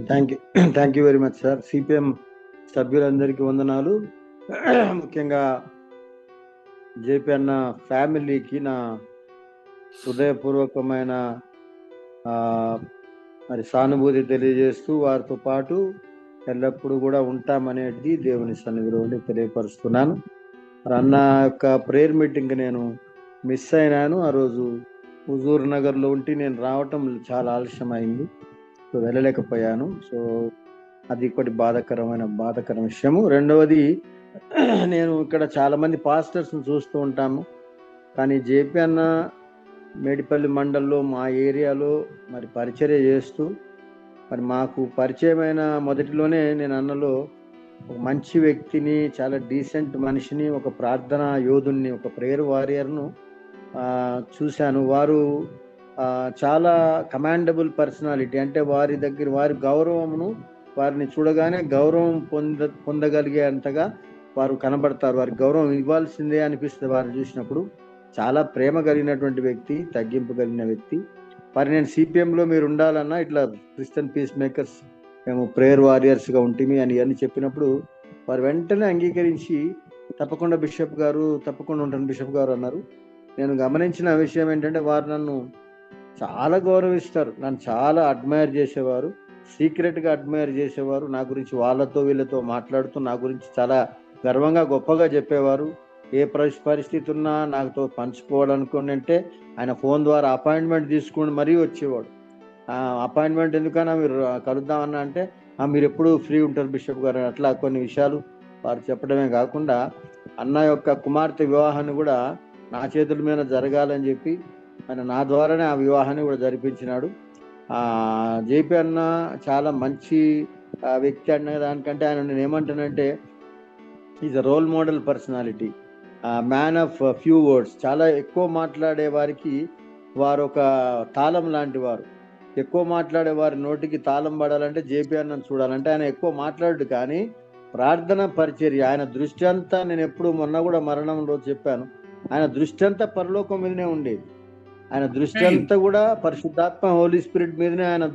Thank you thank you very much sir. CPM సభ్యులందరికీ వందనాలు. ముఖ్యంగా జేపీ అన్న ఫ్యామిలీకి నా హృదయపూర్వకమైన మరి సానుభూతి తెలియజేస్తూ వారితో పాటు ఎల్లప్పుడూ కూడా ఉంటామనేది దేవుని సన్నిధిలో తెలియపరుస్తున్నాను. అన్న యొక్క ప్రేయర్ మీటింగ్ నేను మిస్ అయినాను. ఆ రోజు హుజూర్ నగర్లో ఉండి నేను రావటం చాలా ఆలస్యం అయింది, సో వెళ్ళలేకపోయాను. సో అది ఒకటి బాధాకర విషయము. రెండవది, నేను ఇక్కడ చాలా మంది పాస్టర్స్ని చూస్తూ ఉంటాము, కానీ జేపీ అన్న మేడిపల్లి మండల్లో మా ఏరియాలో మరి పరిచర్య చేస్తూ మరి మాకు పరిచయమైన మొదటిలోనే నేను అన్నలో ఒక మంచి వ్యక్తిని, చాలా డీసెంట్ మనిషిని, ఒక ప్రార్థన యోధుని, ఒక ప్రేయర్ వారియర్ను చూశాను. వారు చాలా కమాండబుల్ పర్సనాలిటీ. అంటే వారి గౌరవమును, వారిని చూడగానే గౌరవం పొందగలిగే అంతగా వారు కనబడతారు. వారికి గౌరవం ఇవ్వాల్సిందే అనిపిస్తుంది వారిని చూసినప్పుడు. చాలా ప్రేమ కలిగినటువంటి వ్యక్తి, తగ్గింపు కలిగిన వ్యక్తి. మరి నేను సిపిఎంలో మీరు ఉండాలన్నా ఇట్లా క్రిస్టియన్ పీస్ మేకర్స్ మేము ప్రేయర్ వారియర్స్గా ఉంటుంది అని ఇవన్నీ చెప్పినప్పుడు వారు వెంటనే అంగీకరించి తప్పకుండా బిషప్ గారు, తప్పకుండా ఉంటాను బిషప్ గారు అన్నారు. నేను గమనించిన విషయం ఏంటంటే వారు నన్ను చాలా గౌరవిస్తారు, నన్ను చాలా అడ్మైర్ చేసేవారు, సీక్రెట్గా అడ్మైర్ చేసేవారు. నా గురించి వాళ్ళతో వీళ్ళతో మాట్లాడుతూ నా గురించి చాలా గర్వంగా గొప్పగా చెప్పేవారు. ఏ పరిస్థితి ఉన్నా నాతో పంచుకోవాలనుకోండి అంటే ఆయన ఫోన్ ద్వారా అపాయింట్మెంట్ తీసుకుని మరీ వచ్చేవాడు. అపాయింట్మెంట్ ఎందుకన్నా మీరు కలుద్దామన్నా అంటే మీరు ఎప్పుడు ఫ్రీ ఉంటారు బిషప్ గారు, అట్లా కొన్ని విషయాలు వారు చెప్పడమే కాకుండా అన్న యొక్క కుమార్తె వివాహాన్ని కూడా నా చేతుల మీద జరగాలని చెప్పి ఆయన నా ద్వారానే ఆ వివాహాన్ని కూడా జరిపించినాడు. జేపీ అన్న చాలా మంచి వ్యక్తి అన్న దానికంటే ఆయన నేను ఏమంటానంటే is a role model personality, man of few words. చాలా ఎక్కువ మాట్లాడే వారికి వారు ఒక తాళం లాంటి వారు. ఎక్కువ మాట్లాడే వారి నోటికి తాళం పడాలంటే జేపీ అన్నను చూడాలంటే ఆయన ఎక్కువ మాట్లాడు, కానీ ప్రార్థన పరిచర్య ఆయన దృష్టి అంతా, నేను ఎప్పుడు మొన్న కూడా మరణం రోజు చెప్పాను, ఆయన దృష్టి అంతా పరలోకం మీదనే ఉండేది. ఆయన దృష్టి అంతా కూడా పరిశుద్ధాత్మ హోలీ స్పిరిట్ మీదనే ఆయన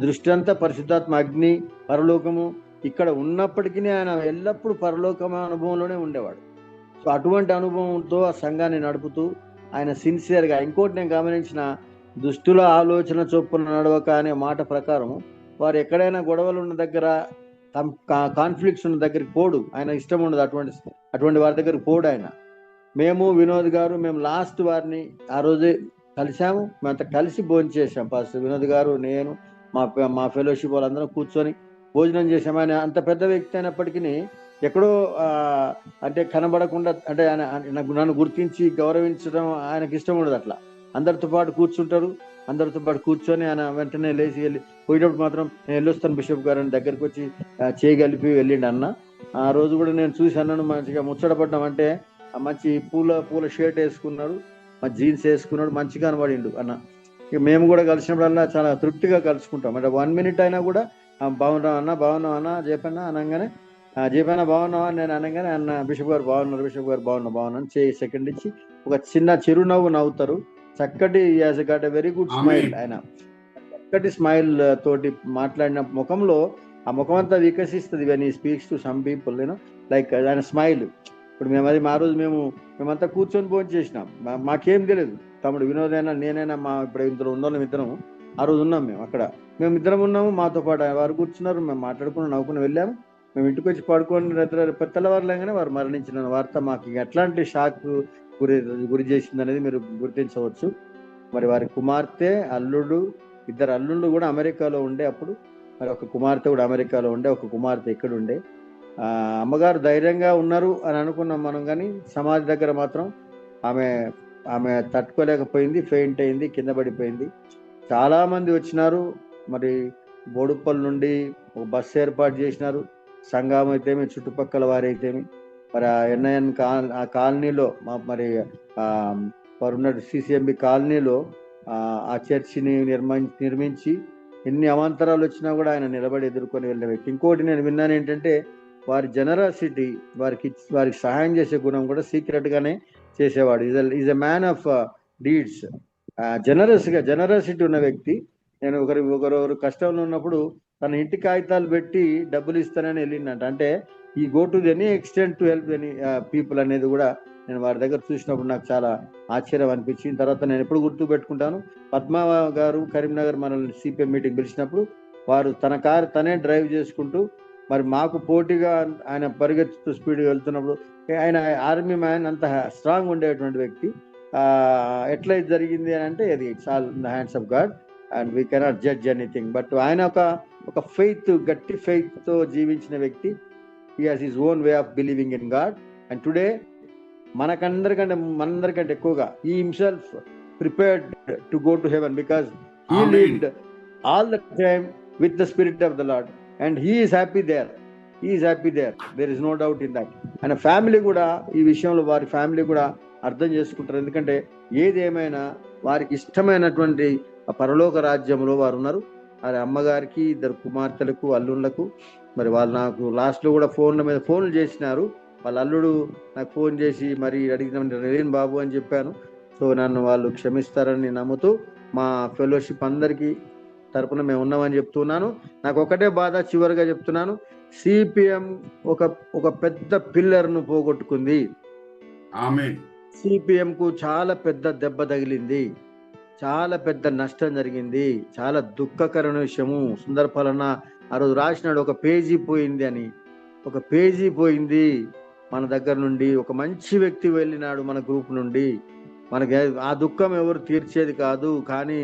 దృష్టి అంతా పరిశుద్ధాత్మ అగ్ని పరలోకము ఇక్కడ ఉన్నప్పటికీ ఆయన ఎల్లప్పుడూ పరలోకం అనుభవంలోనే ఉండేవాడు. సో అటువంటి అనుభవంతో ఆ సంఘాన్ని నడుపుతూ ఆయన సిన్సియర్గా. ఇంకోటి నేను గమనించిన, దుష్టుల ఆలోచన చొప్పున నడవక అనే మాట ప్రకారం వారు ఎక్కడైనా గొడవలు ఉన్న దగ్గర, కాన్ఫ్లిక్ట్స్ ఉన్న దగ్గరికి పోడు, ఆయన ఇష్టం ఉండదు అటువంటి వారి దగ్గరికి పోడు ఆయన. మేము వినోద్ గారు మేము లాస్ట్ వారిని ఆ రోజే కలిసాము, మేమంతా కలిసి భోజనం చేసాం. ఫస్ట్ వినోద్ గారు, నేను, మా ఫెలోషిప్ వాళ్ళందరం కూర్చొని భోజనం చేసాం. ఆయన అంత పెద్ద వ్యక్తి అయినప్పటికీ ఎక్కడో అంటే కనబడకుండా, అంటే ఆయన నన్ను గుర్తించి గౌరవించడం ఆయనకి ఇష్టం ఉండదు. అట్లా అందరితో పాటు కూర్చుంటారు, అందరితో పాటు కూర్చొని ఆయన వెంటనే లేచి వెళ్ళి పోయినప్పుడు మాత్రం నేను వెళ్ళొస్తాను బిషప్ గారు అని దగ్గరికి వచ్చి చేయగలిపి వెళ్ళిండు అన్న. ఆ రోజు కూడా నేను చూసి అన్నను మంచిగా ముచ్చటపడ్డాం. అంటే మంచి పూల షర్ట్ వేసుకున్నాడు, జీన్స్ వేసుకున్నాడు, మంచిగా కనబడిండు అన్న. ఇక మేము కూడా కలిసినప్పుడల్లా చాలా తృప్తిగా కలుసుకుంటాం. అంటే 1 minute అయినా కూడా బాగున్నాం అన్న చెప్పన్నా అనగానే, చెప్పన్నా బాగున్నావా నేను అనగానే అన్న బిషప్ గారు బాగున్నారు అని చేయి సెకండ్ ఇచ్చి ఒక చిన్న చిరునవ్వు నవ్వుతారు. చక్కటి has got a very good smile. ఆయన చక్కటి స్మైల్ తోటి మాట్లాడిన ముఖంలో ఆ ముఖం అంతా వికసిస్తుంది when he speaks to some people, like ఆయన స్మైల్. ఇప్పుడు మా రోజు మేమంతా కూర్చొని భోజనం చేసినాం. మాకేం తెలియదు, తమ్ముడు వినోదైనా నేనైనా ఇప్పుడు ఇద్దరం ఆ రోజు ఉన్నాం. మేము ఇద్దరం ఉన్నాము, మాతో పాటు వారు కూర్చున్నారు, మేము మాట్లాడుకుని నవ్వుకుని వెళ్ళాము. మేము ఇంటికి వచ్చి పడుకొని తెల్లవారులేగానే వారు మరణించిన వార్త మాకు ఎట్లాంటి షాక్ గురి చేసింది అనేది మీరు గుర్తించవచ్చు. మరి వారి కుమార్తె, అల్లుడు, 2 అల్లుళ్ళు కూడా అమెరికాలో ఉండే అప్పుడు, మరి ఒక కుమార్తె కూడా అమెరికాలో ఉండే, ఒక కుమార్తె ఇక్కడ ఉండే. అమ్మగారు ధైర్యంగా ఉన్నారు అని అనుకున్నాం మనం, కానీ సమాధి దగ్గర మాత్రం ఆమె తట్టుకోలేకపోయింది, ఫెయింట్ అయింది, కింద పడిపోయింది. చాలా మంది వచ్చినారు. మరి బోడుప్పల్ నుండి ఒక బస్సు ఏర్పాటు చేసినారు, సంఘం అయితేమి, చుట్టుపక్కల వారైతేమి. మరి ఆ ఎన్ఐఎన్ ఆ కాలనీలో మరి వారు ఉన్న సిసిఎంబి కాలనీలో ఆ చర్చిని నిర్మించి ఎన్ని అవాంతరాలు వచ్చినా కూడా ఆయన నిలబడి ఎదుర్కొని వెళ్ళే వ్యక్తి. ఇంకోటి నేను విన్నాను ఏంటంటే, వారి జనరాసిటీ, వారికి సహాయం చేసే గుణం కూడా సీక్రెట్ గానే చేసేవాడు. Is a man of deeds. Generosity ఉన్న వ్యక్తి. నేను ఒకరు కష్టంలో ఉన్నప్పుడు తన ఇంటి కాగితాలు పెట్టి డబ్బులు ఇస్తానని వెళ్ళిందంట. అంటే ఈ go to any extent to help any people అనేది కూడా నేను వారి దగ్గర చూసినప్పుడు నాకు చాలా ఆశ్చర్యం అనిపించింది. తర్వాత నేను ఎప్పుడు గుర్తు పెట్టుకుంటాను, పద్మా గారు కరీంనగర్ మనల్ని సిపిఎం మీటింగ్ పిలిచినప్పుడు వారు తన కారు తనే డ్రైవ్ చేసుకుంటూ మరి మాకు పోటీగా ఆయన పరిగెత్తుతూ స్పీడ్గా వెళ్తున్నప్పుడు, ఆయన ఆర్మీ మ్యాన్, అంత స్ట్రాంగ్ ఉండేటువంటి వ్యక్తి. ఎట్లా ఇది జరిగింది అని అంటే అది it's all in the hands of God and we cannot judge anything. But ఆయన ఒక ఫెయిత్, గట్టి ఫెయిత్ తో జీవించిన వ్యక్తి. He has his own way of believing in God. And today మనందరికంటే ఎక్కువగా he himself prepared to go to heaven because he lived all the time with the spirit of the Lord and he is happy there. There is no doubt in that. ఆయన family కూడా ఈ విషయంలో వారి family కూడా అర్థం చేసుకుంటారు. ఎందుకంటే ఏది ఏమైనా వారికి ఇష్టమైనటువంటి పరలోక రాజ్యంలో వారు ఉన్నారు. అది అమ్మగారికి, 2 కుమార్తెలకు, అల్లుళ్లకు. మరి వాళ్ళు నాకు లాస్ట్ లో కూడా ఫోన్ల మీద ఫోన్లు చేసినారు. వాళ్ళ అల్లుడు నాకు ఫోన్ చేసి మరి అడిగిన రేన్ బాబు అని చెప్పాను. సో నన్ను వాళ్ళు క్షమిస్తారని నమ్ముతూ మా ఫెలోషిప్ అందరికీ తరపున మేము ఉన్నామని చెప్తున్నాను. నాకు ఒకటే బాధ, చివరిగా చెప్తున్నాను, సిపిఎం ఒక పెద్ద పిల్లర్ ను పోగొట్టుకుంది. సిపిఎం కు చాలా పెద్ద దెబ్బ తగిలింది, చాలా పెద్ద నష్టం జరిగింది. చాలా దుఃఖకరమైన విషయము. సుందరపాలన ఆ రోజు రాసినాడు, ఒక పేజీ పోయింది అని. ఒక పేజీ పోయింది మన దగ్గర నుండి. ఒక మంచి వ్యక్తి వెళ్ళినాడు మన గ్రూప్ నుండి. మనకి ఆ దుఃఖం ఎవరు తీర్చేది కాదు, కానీ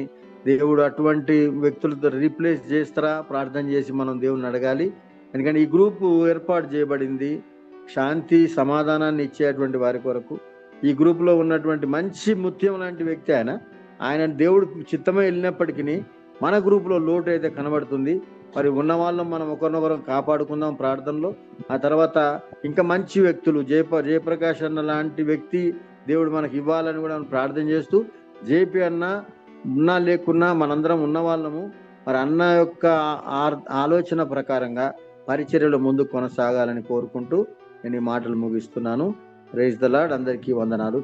దేవుడు అటువంటి వ్యక్తులతో రీప్లేస్ చేస్తారా? ప్రార్థన చేసి మనం దేవుని అడగాలి. ఎందుకంటే ఈ గ్రూపు ఏర్పాటు చేయబడింది శాంతి సమాధానాన్ని ఇచ్చేటువంటి వారి కొరకు. ఈ గ్రూప్ లో ఉన్నటువంటి మంచి ముత్యం లాంటి వ్యక్తి ఆయన దేవుడు చిత్తమే వెళ్ళినప్పటికీ మన గ్రూప్ లో లోటు అయితే కనబడుతుంది. మరి ఉన్న వాళ్ళం మనం ఒకరినొకరం కాపాడుకుందాం ప్రార్థనలో. ఆ తర్వాత ఇంకా మంచి వ్యక్తులు, జయప్రకాష్ అన్న లాంటి వ్యక్తి దేవుడు మనకి ఇవ్వాలని కూడా ప్రార్థన చేస్తూ, జేపీ అన్న ఉన్నా లేకున్నా మనందరం ఉన్న వాళ్ళము. మరి అన్న యొక్క ఆలోచన ప్రకారంగా పరిచర్యలో ముందుకు కొనసాగాలని కోరుకుంటూ నేను ఈ మాటలు ముగిస్తున్నాను. Praise the Lord. అందరికీ వందనాలు.